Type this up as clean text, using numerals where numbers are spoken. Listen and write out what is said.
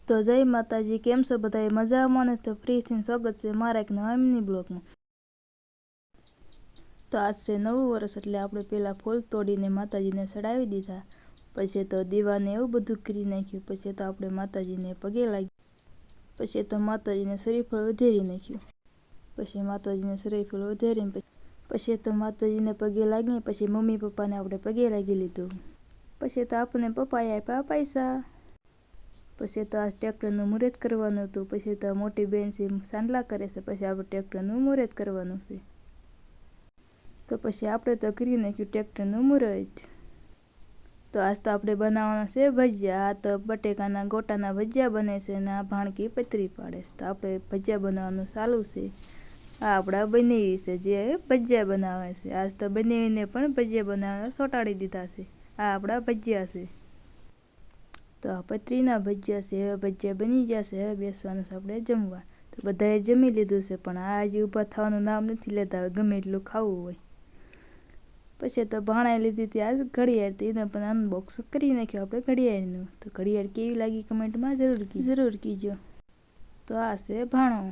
તો જય માતાજી, કેમ છો બધાએ? મજામાં ને? તો ફ્રીથી સ્વાગત છે મારા એક નવા મિની બ્લોગમાં। તો આજ છે નવું વર્ષ, એટલે આપણે પહેલાં ફૂલ તોડીને માતાજીને ચડાવી દીધા, પછી તો દીવાને એવું બધું કરી નાખ્યું, પછી તો આપણે માતાજીને પગે લાગી, પછી તો માતાજીને શ્રીફળ વધેરી નાખ્યું, પછી માતાજીને શ્રીફળ વધેરીને પછી તો માતાજીને પગે લાગી, પછી મમ્મી પપ્પાને આપણે પગે લાગી લીધું, પછી તો આપણને પપ્પાએ આપ્યા પૈસા। પછી તો આ ટ્રેક્ટરનું મુહૂર્ત કરવાનું હતું, પછી તો મોટી બેન છે સાંડલા કરે છે, પછી આપણે ટ્રેક્ટરનું મુહૂર્ત કરવાનું છે, તો પછી આપણે તો કરી નાખ્યું ટ્રેક્ટરનું મુહૂર્ત। તો આજ તો આપણે બનાવવાના છે ભજીયા। આ તો બટેકાના ગોટાના ભજીયા બને છે અને આ ભાણકી પતરી પાડે છે, તો આપણે ભજીયા બનાવવાનું ચાલુ છે। આ આપણા બનેવી છે જે ભજીયા બનાવે છે, આજ તો બનેવીને પણ ભજીયા બનાવવા ચોંટાડી દીધા છે। આ આપણા ભજીયા છે, તો આ પતરીના ભજીયા છે। હવે ભજીયા બની ગયા છે, હવે બેસવાનું છે આપણે જમવા। તો બધાએ જમી લીધું છે, પણ આ આજે ઊભા થવાનું નામ નથી લેતા, ગમે એટલું ખાવું હોય। પછી તો ભાણાએ લીધી હતી આજ ઘડિયાળ, તો એને પણ અનબોક્સ કરી નાખ્યું આપણે ઘડિયાળનું। તો ઘડિયાળ કેવી લાગી કમેન્ટમાં જરૂર કીજો। તો આ છે ભાણો।